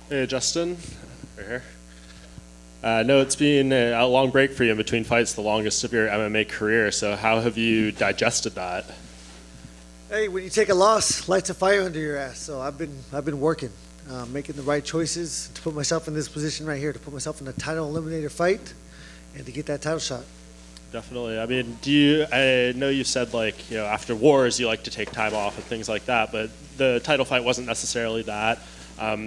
Hey, Justin. Right here. I know it's been a long break for you in between fights, the longest of your MMA career. So how have you digested that? Hey, when you take a loss, lights a fire under your ass. So I've been working, making the right choices to put myself in this position right here, to put myself in a title eliminator fight, and to get that title shot. Definitely. I mean, I know you said after wars you like to take time off and things like that, but the title fight wasn't necessarily that.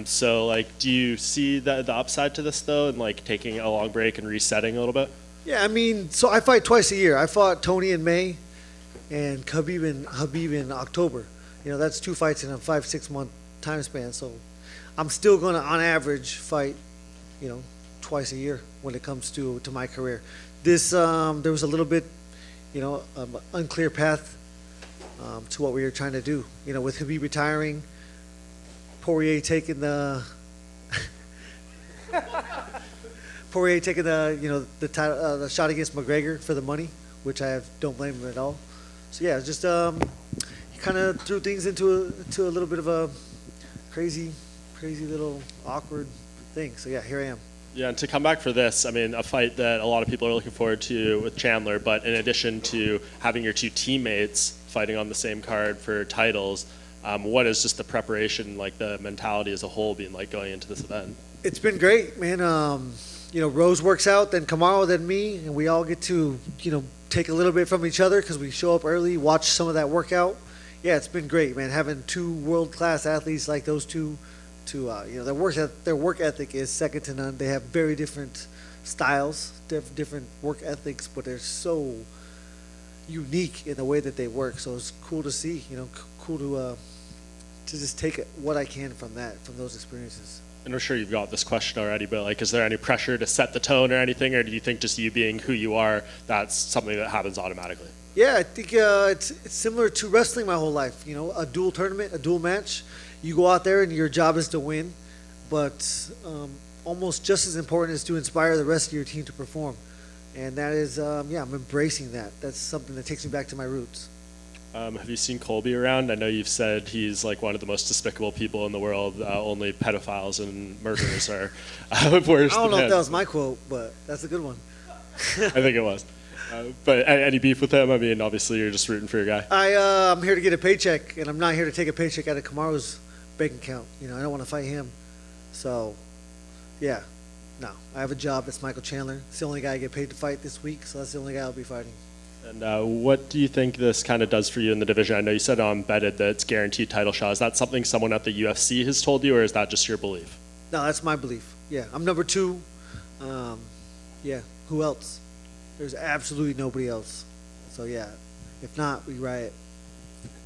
So do you see the upside to this though, and taking a long break and resetting a little bit? Yeah, I mean, so I fight twice a year. I fought Tony in May and Habib in October. That's 2 fights in a 5-6 month time span. So I'm still going to, on average, fight, twice a year when it comes to my career. This there was a little bit, unclear path to what we were trying to do. With Habib retiring, Poirier taking the title, the shot against McGregor for the money, which don't blame him at all. So yeah, just he kind of threw things into a little bit of a crazy little awkward thing. So yeah, here I am. Yeah, and to come back for this, I mean, a fight that a lot of people are looking forward to with Chandler, but in addition to having your two teammates fighting on the same card for titles, what is just the preparation, the mentality as a whole being like going into this event? It's been great, man. Rose works out, then Kamaru, then me, and we all get to, take a little bit from each other because we show up early, watch some of that workout. Yeah, it's been great, man. Having two world-class athletes like those two, their work ethic is second to none. They have very different styles, different work ethics, but they're so unique in the way that they work. So it's cool to see, cool to just take what I can from those experiences. And I'm sure you've got this question already, but is there any pressure to set the tone or anything, or do you think just you being who you are, that's something that happens automatically? Yeah, I think it's similar to wrestling my whole life. A dual tournament, a dual match. You go out there and your job is to win, but almost just as important is to inspire the rest of your team to perform. And that is, I'm embracing that. That's something that takes me back to my roots. Have you seen Colby around? I know you've said he's one of the most despicable people in the world. Only pedophiles and murderers are worse. I don't know if that was my quote, but that's a good one. I think it was. But any beef with him? I mean, obviously you're just rooting for your guy. I'm here to get a paycheck, and I'm not here to take a paycheck out of Kamaru's bank account. I don't want to fight him. So, yeah, no. I have a job. It's Michael Chandler. It's the only guy I get paid to fight this week, so that's the only guy I'll be fighting. And what do you think this kind of does for you in the division? I know you said on Betted that it's guaranteed title shot. Is that something someone at the UFC has told you, or is that just your belief? No, that's my belief. Yeah, I'm number 2. Yeah, who else? There's absolutely nobody else. So yeah, if not, we riot.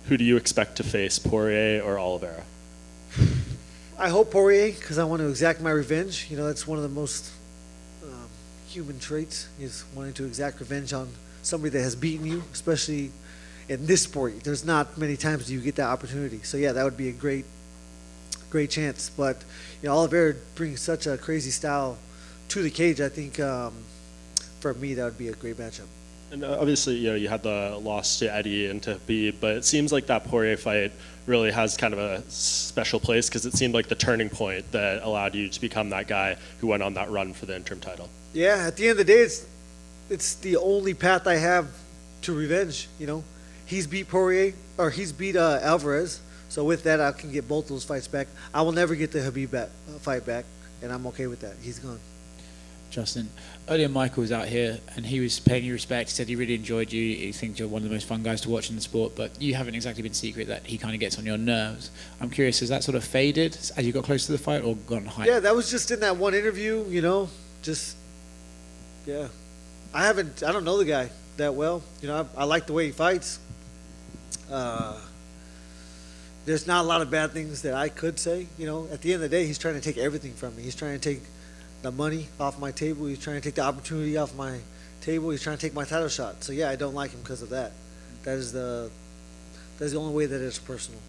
Who do you expect to face, Poirier or Oliveira? I hope Poirier, because I want to exact my revenge. That's one of the most human traits, is wanting to exact revenge on somebody that has beaten you, especially in this sport. There's not many times you get that opportunity. So yeah, that would be a great chance. But Oliveira brings such a crazy style to the cage. I think for me that would be a great matchup. And obviously, you had the loss to Eddie and to Habib, but it seems like that Poirier fight really has kind of a special place because it seemed like the turning point that allowed you to become that guy who went on that run for the interim title. Yeah, at the end of the day, it's the only path I have to revenge. He's beat Poirier, or he's beat Alvarez. So with that, I can get both those fights back. I will never get the Habib fight back, and I'm okay with that. He's gone. Justin, earlier Michael was out here and he was paying you respect. He said he really enjoyed you. He thinks you're one of the most fun guys to watch in the sport, but you haven't exactly been secret that he kind of gets on your nerves. I'm curious, has that sort of faded as you got close to the fight, or gone high? Yeah, that was just in that one interview, yeah. I don't know the guy that well. I like the way he fights. There's not a lot of bad things that I could say. At the end of the day, he's trying to take everything from me. He's trying to take the money off my table. He's trying to take the opportunity off my table. He's trying to take my title shot. So yeah, I don't like him because of that. That's the only way that it's personal.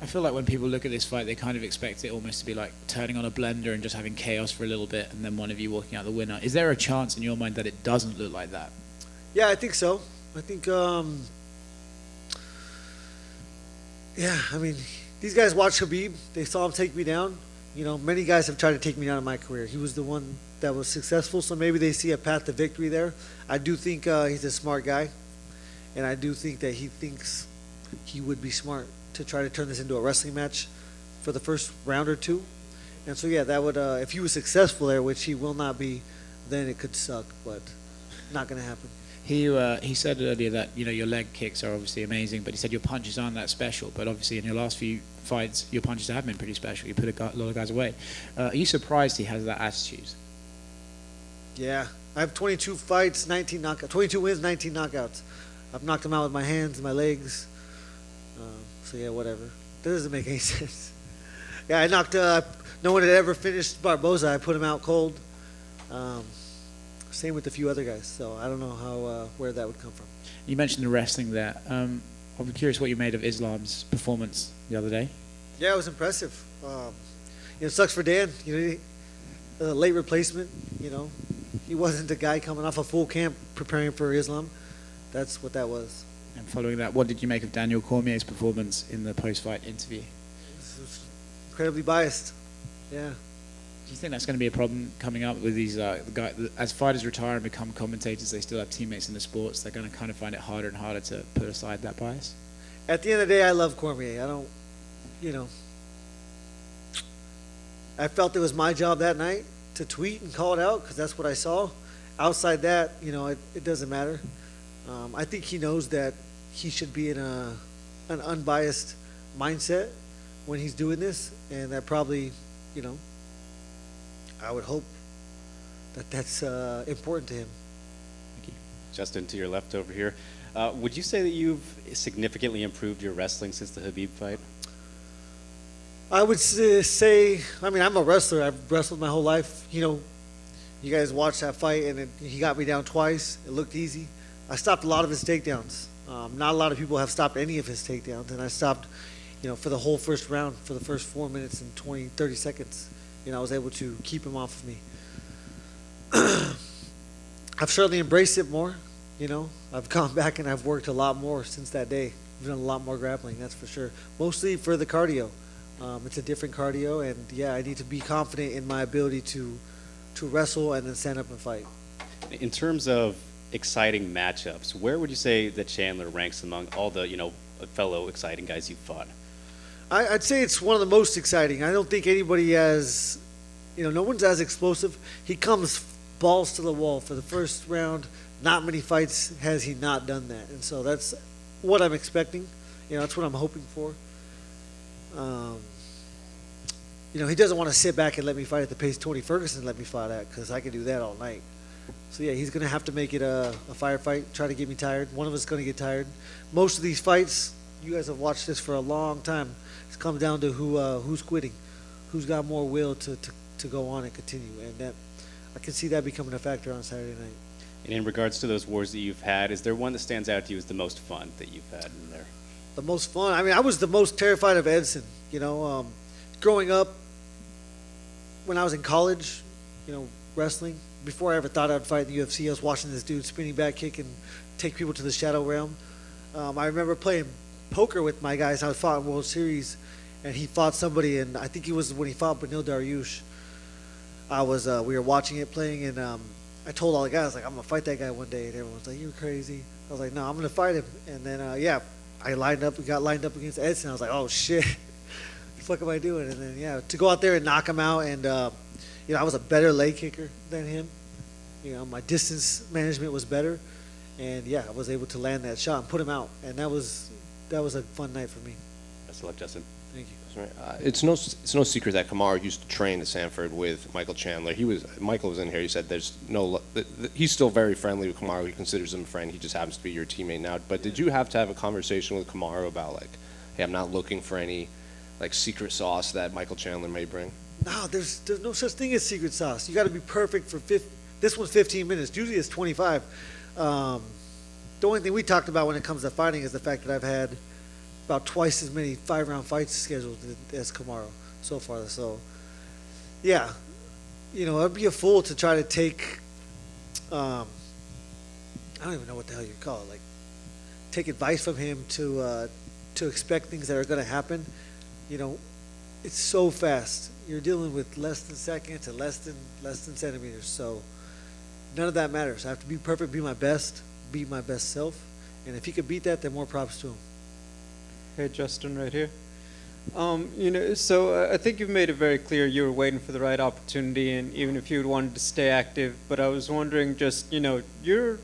I feel like when people look at this fight, they kind of expect it almost to be like turning on a blender and just having chaos for a little bit and then one of you walking out the winner. Is there a chance in your mind that it doesn't look like that? Yeah, I think so. I think, yeah, I mean, these guys watched Habib. They saw him take me down. You know, many guys have tried to take me out of my career. He was the one that was successful, so maybe they see a path to victory there. I do think he's a smart guy, and I do think that he thinks he would be smart to try to turn this into a wrestling match for the first round or two. And so, yeah, that would, if he was successful there, which he will not be, then it could suck, but not going to happen. He said earlier that your leg kicks are obviously amazing, but he said your punches aren't that special. But obviously in your last few fights, your punches have been pretty special. You put a lot of guys away. Are you surprised he has that attitude? Yeah, I have 22 fights, 19 knockouts, 22 wins, 19 knockouts. I've knocked him out with my hands and my legs. So yeah, whatever. That doesn't make any sense. Yeah, I knocked. No one had ever finished Barboza. I put him out cold. Same with a few other guys. So I don't know where that would come from. You mentioned the wrestling there. I'm curious what you made of Islam's performance the other day. Yeah, it was impressive. It sucks for Dan. Late replacement. He wasn't the guy coming off a full camp preparing for Islam. That's what that was. And following that, what did you make of Daniel Cormier's performance in the post-fight interview? It was incredibly biased. Yeah. Do you think that's going to be a problem coming up with these guys? As fighters retire and become commentators, they still have teammates in the sports. They're going to kind of find it harder and harder to put aside that bias. At the end of the day, I love Cormier. I don't, I felt it was my job that night to tweet and call it out because that's what I saw. Outside that, it doesn't matter. I think he knows that he should be in an unbiased mindset when he's doing this, and that probably, I would hope that that's important to him. Thank you. Justin, to your left over here. Would you say that you've significantly improved your wrestling since the Khabib fight? I would say, I'm a wrestler. I've wrestled my whole life. You guys watched that fight, and he got me down twice. It looked easy. I stopped a lot of his takedowns. Not a lot of people have stopped any of his takedowns, and I stopped, for the whole first round, for the first 4 minutes and 30 seconds. I was able to keep him off of me. I've certainly embraced it more. I've gone back and I've worked a lot more since that day. I've done a lot more grappling, that's for sure. Mostly for the cardio. It's a different cardio, and yeah, I need to be confident in my ability to wrestle and then stand up and fight. In terms of exciting matchups, where would you say that Chandler ranks among all the fellow exciting guys you've fought? I'd say it's one of the most exciting. I don't think anybody has, no one's as explosive. He comes balls to the wall for the first round. Not many fights has he not done that, and so that's what I'm expecting. That's what I'm hoping for. He doesn't want to sit back and let me fight at the pace Tony Ferguson let me fight at, because I can do that all night. So yeah, he's going to have to make it a firefight, try to get me tired. One of us is going to get tired. Most of these fights, you guys have watched this for a long time. It's come down to who's quitting, who's got more will to go on and continue, and that I can see that becoming a factor on Saturday night. And in regards to those wars that you've had, is there one that stands out to you as the most fun that you've had in there? The most fun? I was the most terrified of Edson. Growing up, when I was in college, wrestling, before I ever thought I'd fight in the UFC, I was watching this dude spinning back kick and take people to the shadow realm. I remember playing poker with my guys. I was fought in World Series, and he fought somebody, and I think he was when he fought Benil Dariush. We were watching it playing, and I told all the guys, I'm gonna fight that guy one day, and everyone's like, "You're crazy." I was like, "No, I'm gonna fight him." And then I got lined up against Edson. I was like, "Oh shit, what the fuck am I doing?" And then to go out there and knock him out, and I was a better leg kicker than him. My distance management was better, and I was able to land that shot and put him out, and that was a fun night for me. Best of luck, Justin. Thank you. It's no secret that Kamaru used to train at Sanford with Michael Chandler. Michael was in here. He said he's still very friendly with Kamaru. He considers him a friend. He just happens to be your teammate now. But did you have to have a conversation with Kamaru about hey, I'm not looking for any secret sauce that Michael Chandler may bring? No, there's no such thing as secret sauce. You got to be perfect for this one's 15 minutes. Usually it's 25. The only thing we talked about when it comes to fighting is the fact that I've had about twice as many 5-round fights scheduled as Kamaru so far. So, yeah, I'd be a fool to try to take, I don't even know what the hell you call it, take advice from him to expect things that are going to happen. it's so fast. You're dealing with less than seconds and less than centimeters. So none of that matters. I have to be perfect, be my best self. And if he could beat that, then more props to him. Hey, Justin, right here. So I think you've made it very clear you were waiting for the right opportunity, and even if you wanted to stay active. But I was wondering, just you're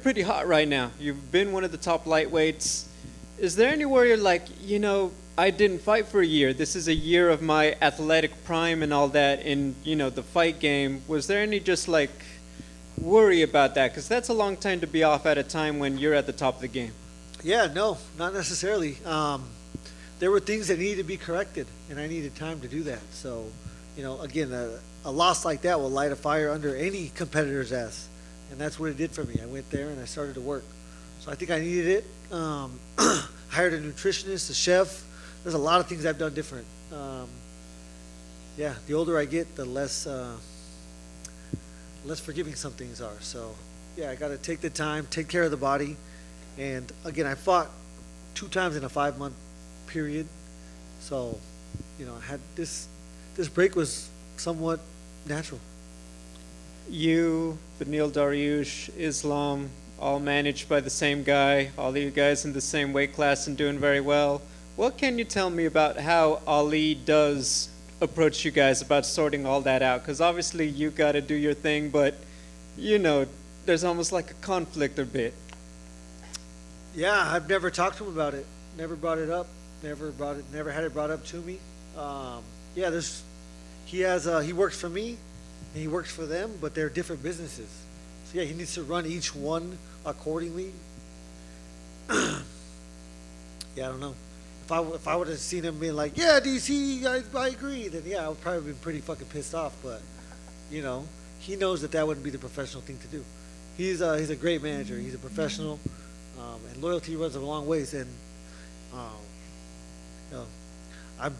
pretty hot right now. You've been one of the top lightweights. Is there anywhere you're like, I didn't fight for a year. This is a year of my athletic prime and all that in the fight game. Was there any just like worry about that? Because that's a long time to be off at a time when you're at the top of the game. Yeah, no, not necessarily. There were things that needed to be corrected, and I needed time to do that. So, again, a loss like that will light a fire under any competitor's ass, and that's what it did for me. I went there and I started to work. So I think I needed it. Hired a nutritionist, a chef. There's a lot of things I've done different. Yeah, the older I get, the less forgiving some things are. So, yeah, I got to take the time, take care of the body. And, again, I fought 2 times in a 5-month period. So, I had this break was somewhat natural. You, Benil Dariush, Islam, all managed by the same guy, all of you guys in the same weight class and doing very well. What can you tell me about how Ali does approach you guys about sorting all that out? Because obviously you got to do your thing, but, there's almost like a conflict a bit. Yeah, I've never talked to him about it. Never brought it up. Never had it brought up to me. Yeah, he works for me, and he works for them, but they're different businesses. So yeah, he needs to run each one accordingly. Yeah, I don't know. If I would have seen him being like, yeah, DC, I agree, then yeah, I would probably have been pretty fucking pissed off. But he knows that wouldn't be the professional thing to do. He's a great manager. He's a professional, and loyalty runs a long ways. And I've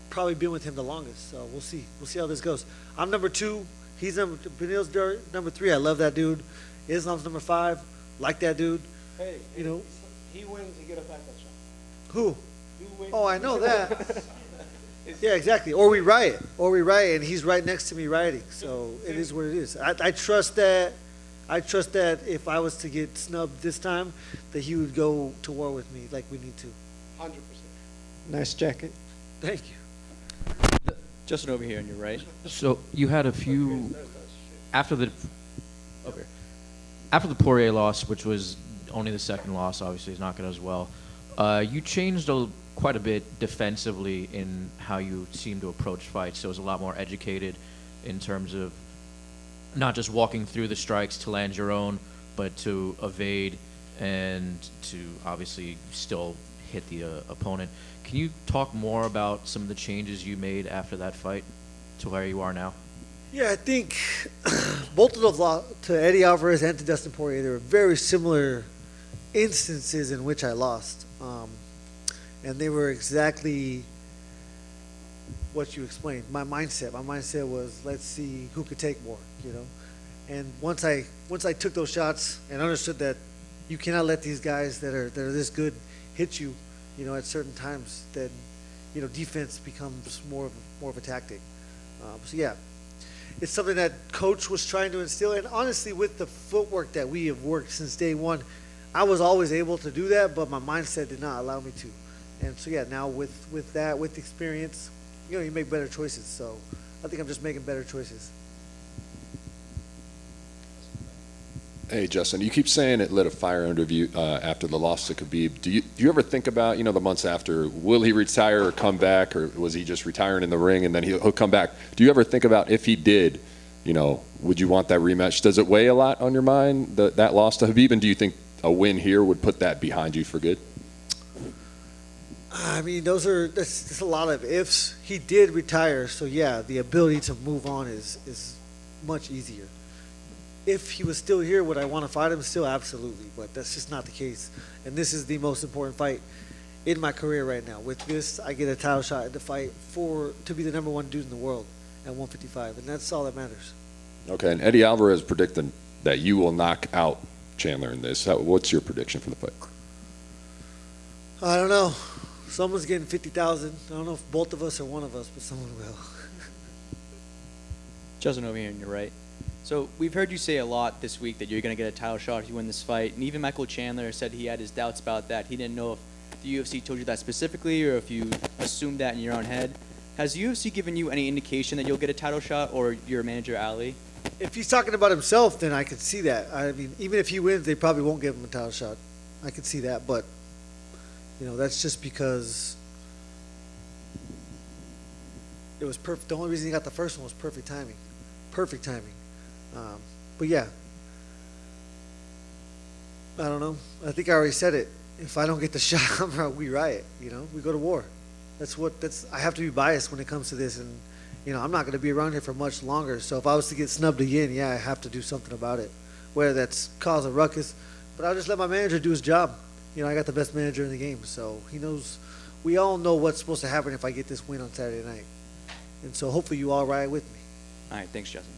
probably been with him the longest, so we'll see. We'll see how this goes. I'm number 2. He's Benil's number 3. I love that dude. Islam's number 5. Like that dude. Hey, he wins, you get a backup shot. Who? Oh, I know that. Yeah, exactly. Or we riot, and he's right next to me rioting. So it is what it is. I trust that. I trust that if I was to get snubbed this time, that he would go to war with me like we need to. 100%. Nice jacket. Thank you. Justin over here on your right. So you had a few after the Poirier loss, which was only the second loss. Obviously, he's not going as well. You changed quite a bit defensively in how you seem to approach fights. So it was a lot more educated in terms of not just walking through the strikes to land your own, but to evade and to obviously still hit the opponent. Can you talk more about some of the changes you made after that fight to where you are now? Yeah, I think both of those to Eddie Alvarez and to Dustin Poirier, there were very similar instances in which I lost. And they were exactly what you explained. My mindset was, let's see who could take more, And once I took those shots and understood that you cannot let these guys that are this good hit you, at certain times, then, defense becomes more of a tactic. So yeah, it's something that coach was trying to instill. And honestly, with the footwork that we have worked since day one, I was always able to do that, but my mindset did not allow me to. And so yeah, now with that, with experience, you make better choices. So I think I'm just making better choices. Hey, Justin, you keep saying it lit a fire under you after the loss to Khabib. Do you ever think about, the months after, will he retire or come back, or was he just retiring in the ring and then he'll come back? Do you ever think about if he did, would you want that rematch? Does it weigh a lot on your mind, that loss to Khabib, and do you think a win here would put that behind you for good? I mean, that's a lot of ifs. He did retire, so yeah, the ability to move on is much easier. If he was still here, would I want to fight him? Still, absolutely, but that's just not the case. And this is the most important fight in my career right now. With this, I get a title shot in the fight to be the number 1 dude in the world at 155, and that's all that matters. Okay, and Eddie Alvarez predicted that you will knock out Chandler in this. What's your prediction for the fight? I don't know. Someone's getting 50,000. I don't know if both of us or one of us, but someone will. Justin over here on your right. So we've heard you say a lot this week that you're going to get a title shot if you win this fight. And even Michael Chandler said he had his doubts about that. He didn't know if the UFC told you that specifically or if you assumed that in your own head. Has the UFC given you any indication that you'll get a title shot, or your manager, Ali? If he's talking about himself, then I could see that. I mean, even if he wins, they probably won't give him a title shot. I could see that, but, you know, that's just because it was perfect. The only reason he got the first one was perfect timing. Perfect timing. But yeah, I don't know. I think I already said it. If I don't get the shot, we riot. You know, we go to war. I have to be biased when it comes to this, and you know, I'm not going to be around here for much longer. So if I was to get snubbed again, yeah, I have to do something about it, whether that's cause a ruckus. But I'll just let my manager do his job. You know, I got the best manager in the game, so he knows. We all know what's supposed to happen if I get this win on Saturday night, and so hopefully you all ride with me. All right, thanks, Justin.